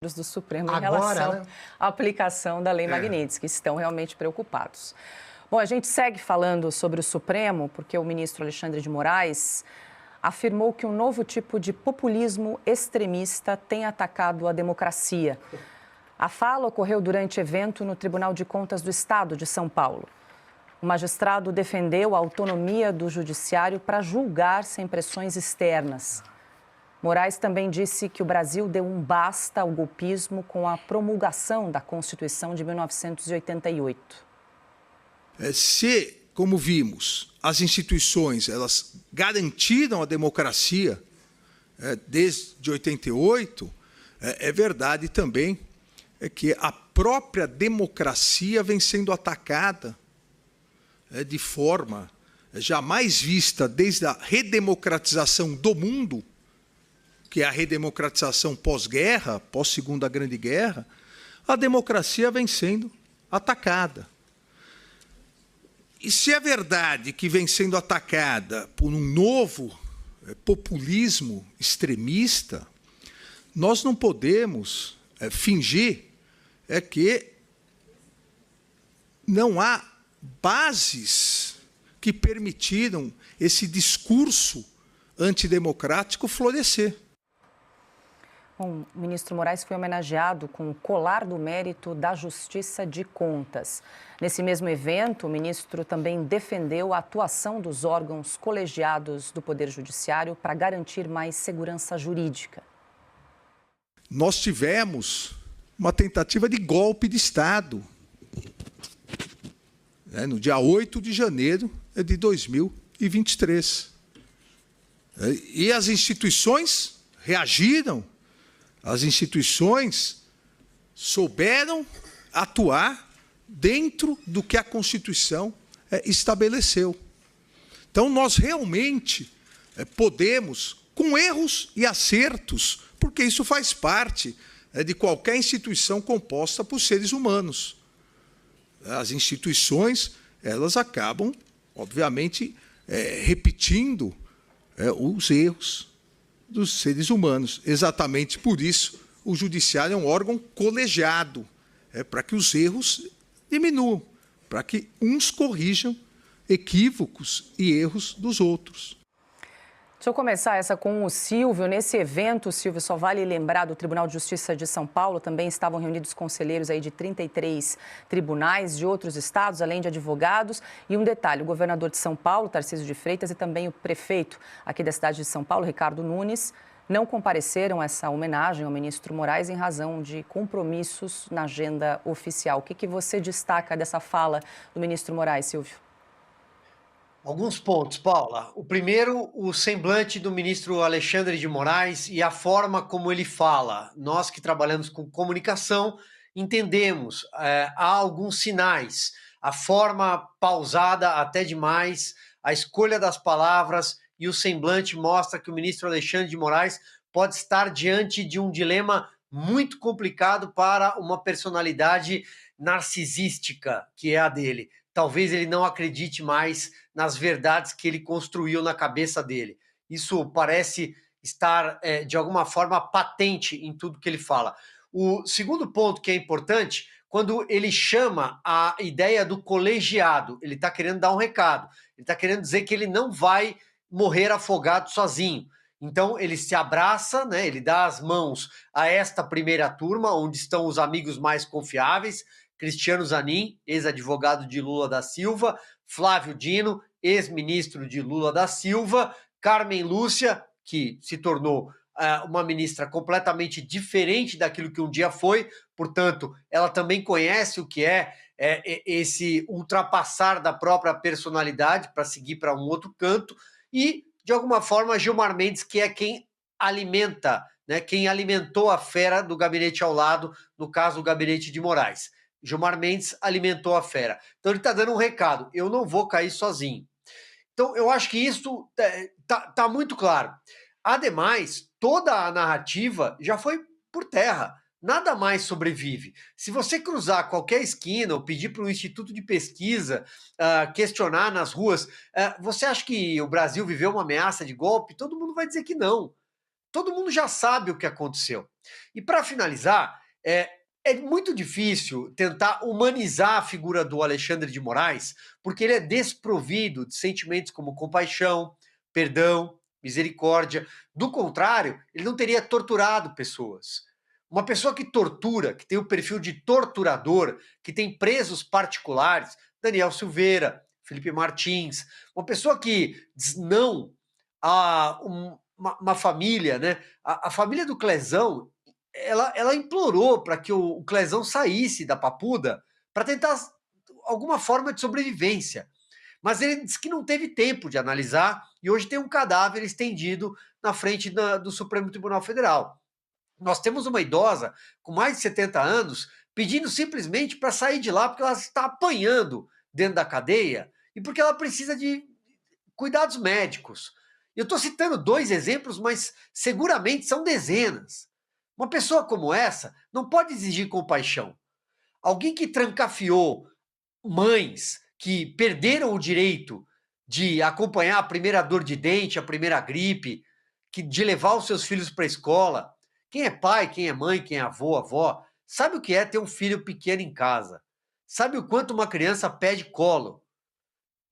do Supremo em Agora, relação né? à aplicação da Lei Magnitsky, que estão realmente preocupados. Bom, a gente segue falando sobre o Supremo, porque o ministro Alexandre de Moraes afirmou que um novo tipo de populismo extremista tem atacado a democracia. A fala ocorreu durante evento no Tribunal de Contas do Estado de São Paulo. O magistrado defendeu a autonomia do judiciário para julgar sem pressões externas. Moraes também disse que o Brasil deu um basta ao golpismo com a promulgação da Constituição de 1988. Se, como vimos, as instituições elas garantiram a democracia desde 88, é verdade também que a própria democracia vem sendo atacada de forma jamais vista desde a redemocratização do mundo, que é a redemocratização pós-guerra, pós-Segunda Grande Guerra, a democracia vem sendo atacada. E se é verdade que vem sendo atacada por um novo populismo extremista, nós não podemos fingir que não há bases que permitiram esse discurso antidemocrático florescer. Bom, o ministro Moraes foi homenageado com o Colar do Mérito da Justiça de Contas. Nesse mesmo evento, o ministro também defendeu a atuação dos órgãos colegiados do Poder Judiciário para garantir mais segurança jurídica. Nós tivemos uma tentativa de golpe de Estado, no dia 8 de janeiro de 2023. E as instituições reagiram. As instituições souberam atuar dentro do que a Constituição estabeleceu. Então, nós realmente podemos, com erros e acertos, porque isso faz parte de qualquer instituição composta por seres humanos. As instituições, elas acabam, obviamente, repetindo os erros dos seres humanos. Exatamente por isso, o judiciário é um órgão colegiado, para que os erros diminuam, para que uns corrijam equívocos e erros dos outros. Deixa eu começar essa com o Silvio. Nesse evento, Silvio, só vale lembrar do Tribunal de Justiça de São Paulo, também estavam reunidos conselheiros aí de 33 tribunais de outros estados, além de advogados. E um detalhe, o governador de São Paulo, Tarcísio de Freitas, e também o prefeito aqui da cidade de São Paulo, Ricardo Nunes, não compareceram a essa homenagem ao ministro Moraes em razão de compromissos na agenda oficial. O que você destaca dessa fala do ministro Moraes, Silvio? Alguns pontos, Paula. O primeiro, o semblante do ministro Alexandre de Moraes e a forma como ele fala. Nós que trabalhamos com comunicação entendemos, há alguns sinais. A forma pausada até demais, a escolha das palavras e o semblante mostra que o ministro Alexandre de Moraes pode estar diante de um dilema muito complicado para uma personalidade narcisística, que é a dele. Talvez ele não acredite mais nas verdades que ele construiu na cabeça dele. Isso parece estar, de alguma forma, patente em tudo que ele fala. O segundo ponto que é importante, quando ele chama a ideia do colegiado, ele está querendo dar um recado. Ele está querendo dizer que ele não vai morrer afogado sozinho. Então, ele se abraça, né, ele dá as mãos a esta primeira turma, onde estão os amigos mais confiáveis, Cristiano Zanin, ex-advogado de Lula da Silva, Flávio Dino, ex-ministro de Lula da Silva, Carmen Lúcia, que se tornou uma ministra completamente diferente daquilo que um dia foi, portanto, ela também conhece o que é esse ultrapassar da própria personalidade para seguir para um outro canto, e, de alguma forma, Gilmar Mendes, que é quem alimenta, né, quem alimentou a fera do gabinete ao lado, no caso, o gabinete de Moraes. Gilmar Mendes alimentou a fera. Então ele está dando um recado, eu não vou cair sozinho. Então eu acho que isso tá muito claro. Ademais, toda a narrativa já foi por terra, nada mais sobrevive. Se você cruzar qualquer esquina ou pedir para um instituto de pesquisa questionar nas ruas, você acha que o Brasil viveu uma ameaça de golpe? Todo mundo vai dizer que não. todo mundo já sabe o que aconteceu. E para finalizar, é muito difícil tentar humanizar a figura do Alexandre de Moraes, porque ele é desprovido de sentimentos como compaixão, perdão, misericórdia. Do contrário, ele não teria torturado pessoas. Uma pessoa que tortura, que tem o perfil de torturador, que tem presos particulares, Daniel Silveira, Felipe Martins, uma pessoa que diz não a uma família, né? A família do Clezão, ela implorou para que o Clezão saísse da Papuda para tentar alguma forma de sobrevivência. Mas ele disse que não teve tempo de analisar e hoje tem um cadáver estendido na frente do Supremo Tribunal Federal. Nós temos uma idosa com mais de 70 anos pedindo simplesmente para sair de lá porque ela está apanhando dentro da cadeia e porque ela precisa de cuidados médicos. Eu estou citando 2 exemplos, mas seguramente são dezenas. Uma pessoa como essa não pode exigir compaixão. Alguém que trancafiou mães que perderam o direito de acompanhar a primeira dor de dente, a primeira gripe, de levar os seus filhos para a escola. Quem é pai, quem é mãe, quem é avô, avó, sabe o que é ter um filho pequeno em casa. Sabe o quanto uma criança pede colo.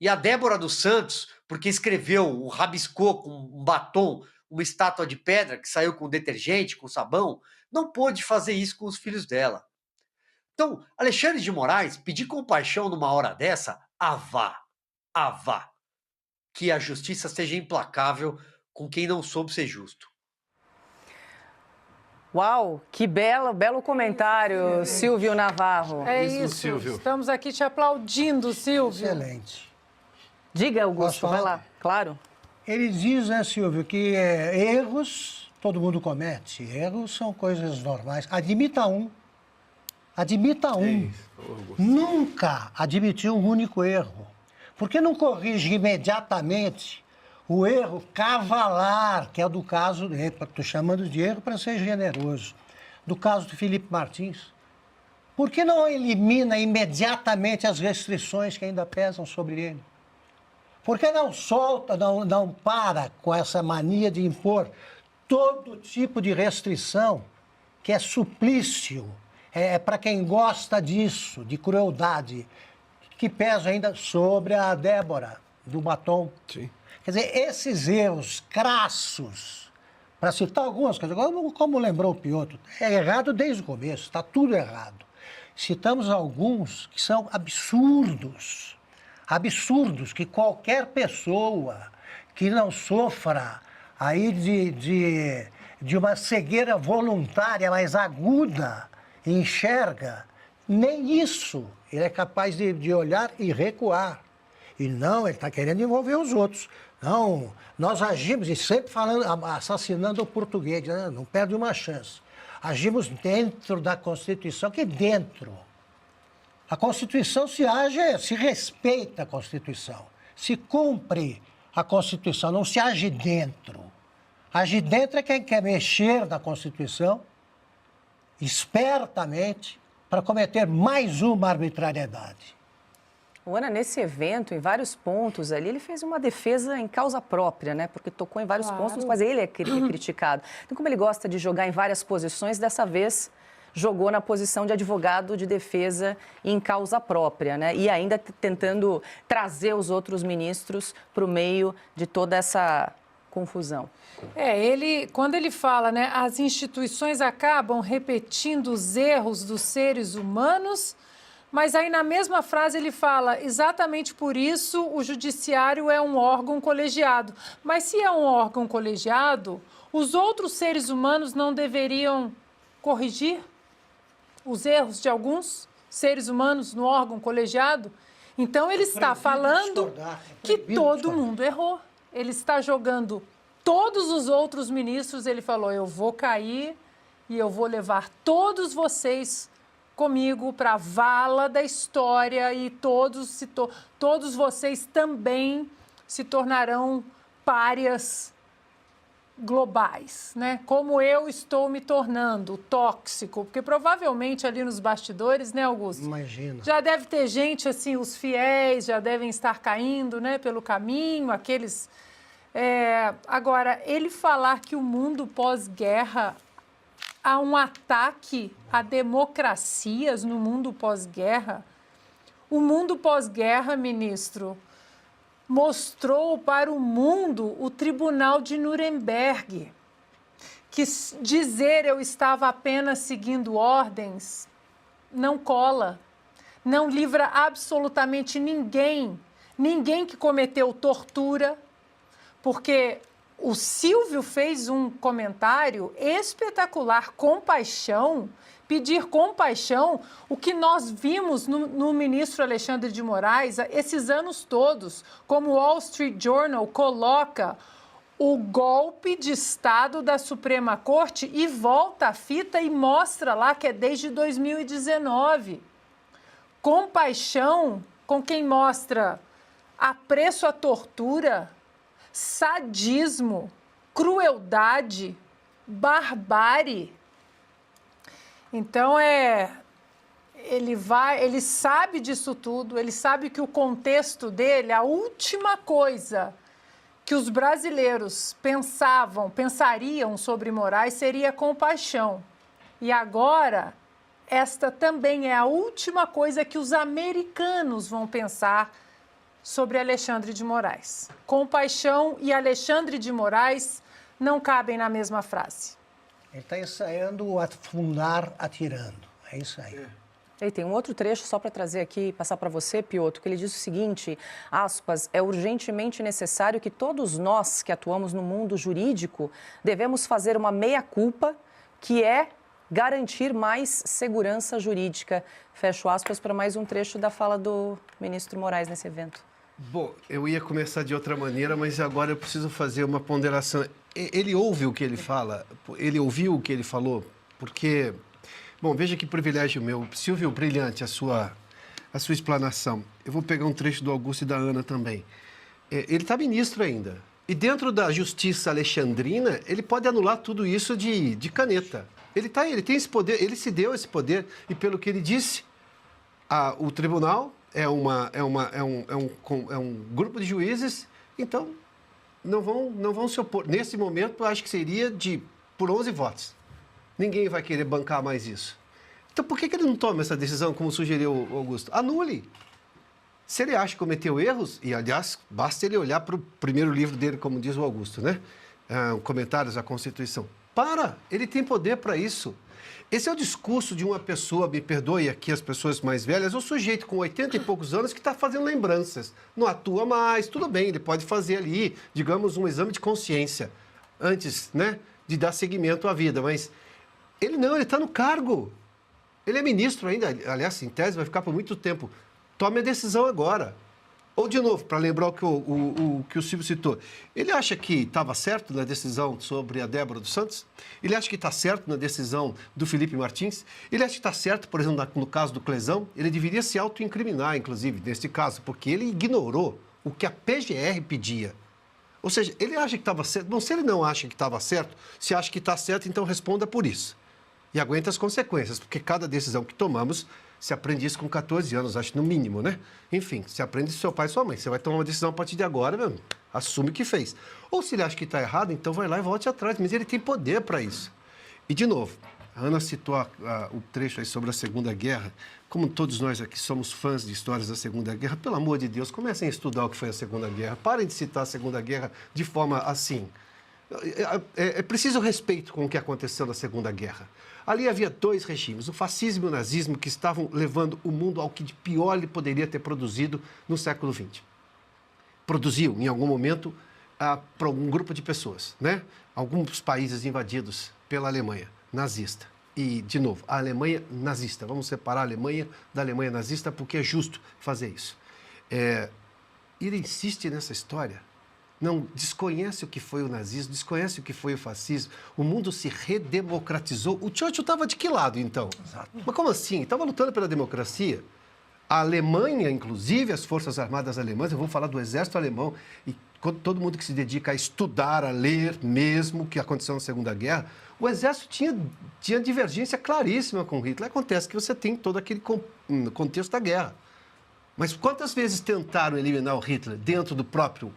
E a Débora dos Santos, porque escreveu, rabiscou com um batom, uma estátua de pedra que saiu com detergente, com sabão, não pôde fazer isso com os filhos dela. Então, Alexandre de Moraes pedir compaixão numa hora dessa, avá. Que a justiça seja implacável com quem não soube ser justo. Uau, que belo comentário, Silvio Navarro. É isso, Silvio. Estamos aqui te aplaudindo, Silvio. Excelente. Diga, Augusto, vai lá, claro. Ele diz, né, Silvio, que erros, todo mundo comete. Erros são coisas normais. Admita um. Nunca admitiu um único erro. Por que não corrige imediatamente o erro cavalar, que é do caso, estou chamando de erro para ser generoso, do caso do Felipe Martins? Por que não elimina imediatamente as restrições que ainda pesam sobre ele? Por que não solta, não para com essa mania de impor todo tipo de restrição, que é suplício, é para quem gosta disso, de crueldade, que pesa ainda sobre a Débora, do batom. Sim. Quer dizer, esses erros crassos, para citar algumas coisas, como lembrou o Piotr, é errado desde o começo, está tudo errado. Citamos alguns que são absurdos, que qualquer pessoa que não sofra aí de uma cegueira voluntária, mas aguda, enxerga, nem isso ele é capaz de olhar e recuar. E não, ele está querendo envolver os outros. Não, nós agimos, e sempre falando, assassinando o português, né? Não perde uma chance. Agimos dentro da Constituição, que dentro. A Constituição se age, se respeita a Constituição, se cumpre a Constituição, não se age dentro. Agir dentro é quem quer mexer na Constituição, espertamente, para cometer mais uma arbitrariedade. Ana, nesse evento, em vários pontos ali, ele fez uma defesa em causa própria, né? Porque tocou em vários pontos, mas ele é criticado. Então, como ele gosta de jogar em várias posições, dessa vez jogou na posição de advogado de defesa em causa própria, né? E ainda tentando trazer os outros ministros para o meio de toda essa confusão. Quando ele fala, né, as instituições acabam repetindo os erros dos seres humanos, mas aí na mesma frase ele fala, exatamente por isso o judiciário é um órgão colegiado. Mas se é um órgão colegiado, os outros seres humanos não deveriam corrigir os erros de alguns seres humanos no órgão colegiado? Então ele está falando que todo mundo errou. Ele está jogando todos os outros ministros, ele falou, eu vou cair e eu vou levar todos vocês comigo para a vala da história e todos vocês também se tornarão párias globais, né? Como eu estou me tornando tóxico, porque provavelmente ali nos bastidores, né, Augusto? Imagina. Já deve ter gente, assim, os fiéis já devem estar caindo, né, pelo caminho, aqueles Agora, ele falar que o mundo pós-guerra, há um ataque a democracias no mundo pós-guerra. O mundo pós-guerra, ministro, mostrou para o mundo o Tribunal de Nuremberg, que dizer eu estava apenas seguindo ordens não cola, não livra absolutamente ninguém que cometeu tortura, porque o Silvio fez um comentário espetacular, compaixão, pedir compaixão, o que nós vimos no ministro Alexandre de Moraes esses anos todos, como o Wall Street Journal coloca o golpe de Estado da Suprema Corte e volta a fita e mostra lá que é desde 2019. Compaixão com quem mostra apreço à tortura, sadismo, crueldade, barbárie. Então, ele sabe disso tudo, ele sabe que o contexto dele, a última coisa que os brasileiros pensariam sobre Moraes seria compaixão. E agora, esta também é a última coisa que os americanos vão pensar sobre Alexandre de Moraes. Compaixão e Alexandre de Moraes não cabem na mesma frase. Ele está ensaiando afundar atirando. É isso aí. E tem um outro trecho só para trazer aqui, passar para você, Piotr, que ele diz o seguinte, aspas, é urgentemente necessário que todos nós que atuamos no mundo jurídico devemos fazer uma meia-culpa, que é garantir mais segurança jurídica. Fecho aspas para mais um trecho da fala do ministro Moraes nesse evento. Bom, eu ia começar de outra maneira, mas agora eu preciso fazer uma ponderação. Ele ouve o que ele fala, ele ouviu o que ele falou, porque... Bom, veja que privilégio meu. Silvio, brilhante a sua explanação. Eu vou pegar um trecho do Augusto e da Ana também. Ele está ministro ainda. E dentro da justiça alexandrina, ele pode anular tudo isso de caneta. Ele tem esse poder, ele se deu esse poder. E pelo que ele disse, o tribunal é um grupo de juízes, então não vão se opor. Nesse momento, acho que seria por 11 votos. Ninguém vai querer bancar mais isso. Então, por que ele não toma essa decisão, como sugeriu o Augusto? Anule. Se ele acha que cometeu erros, e, aliás, basta ele olhar para o primeiro livro dele, como diz o Augusto, né? Comentários à Constituição. Ele tem poder para isso. Esse é o discurso de uma pessoa, me perdoe aqui as pessoas mais velhas, um sujeito com 80 e poucos anos que está fazendo lembranças. Não atua mais, tudo bem, ele pode fazer ali, digamos, um exame de consciência antes, né, de dar seguimento à vida, mas... Ele está no cargo. Ele é ministro ainda, aliás, em tese, vai ficar por muito tempo. Tome a decisão agora. Ou, de novo, para lembrar o que o Silvio citou, ele acha que estava certo na decisão sobre a Débora dos Santos? Ele acha que está certo na decisão do Felipe Martins? Ele acha que está certo, por exemplo, no caso do Clesão? Ele deveria se autoincriminar, inclusive, nesse caso, porque ele ignorou o que a PGR pedia. Ou seja, ele acha que estava certo. Bom, se ele não acha que estava certo, se acha que está certo, então responda por isso. E aguenta as consequências, porque cada decisão que tomamos, se aprende isso com 14 anos, acho no mínimo, né? Enfim, se aprende seu pai e sua mãe. Você vai tomar uma decisão a partir de agora, mesmo, assume o que fez. Ou se ele acha que está errado, então vai lá e volte atrás. Mas ele tem poder para isso. E, de novo, a Ana citou o trecho aí sobre a Segunda Guerra. Como todos nós aqui somos fãs de histórias da Segunda Guerra, pelo amor de Deus, comecem a estudar o que foi a Segunda Guerra. Parem de citar a Segunda Guerra de forma assim. É preciso respeito com o que aconteceu na Segunda Guerra. Ali havia dois regimes, o fascismo e o nazismo, que estavam levando o mundo ao que de pior ele poderia ter produzido no século XX. Produziu, em algum momento, para um grupo de pessoas, né? Alguns países invadidos pela Alemanha nazista. E, de novo, a Alemanha nazista. Vamos separar a Alemanha da Alemanha nazista, porque é justo fazer isso. Ele insiste nessa história. Não desconhece o que foi o nazismo, desconhece o que foi o fascismo. O mundo se redemocratizou. O Churchill estava de que lado, então? Exato. Mas como assim? Estava lutando pela democracia. A Alemanha, inclusive, as Forças Armadas Alemãs, eu vou falar do Exército Alemão, e todo mundo que se dedica a estudar, a ler mesmo o que aconteceu na Segunda Guerra, o Exército tinha divergência claríssima com Hitler. Acontece que você tem todo aquele contexto da guerra. Mas quantas vezes tentaram eliminar o Hitler dentro do próprio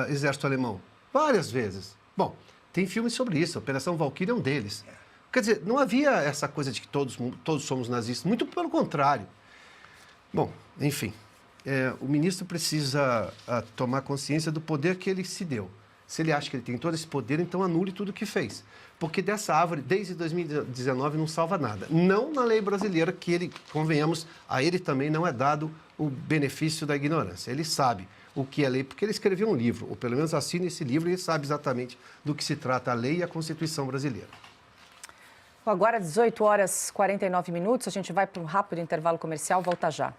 exército alemão? Várias vezes. Bom, tem filmes sobre isso, a Operação Valkyrie é um deles. Quer dizer, não havia essa coisa de que todos somos nazistas, muito pelo contrário. Bom, enfim, o ministro precisa tomar consciência do poder que ele se deu. Se ele acha que ele tem todo esse poder, então anule tudo o que fez. Porque dessa árvore, desde 2019, não salva nada. Não na lei brasileira, que ele, convenhamos, a ele também não é dado o benefício da ignorância. Ele sabe o que é lei, porque ele escreveu um livro, ou pelo menos assina esse livro e ele sabe exatamente do que se trata a lei e a Constituição brasileira. Agora, 18 horas e 49 minutos, a gente vai para um rápido intervalo comercial, volta já.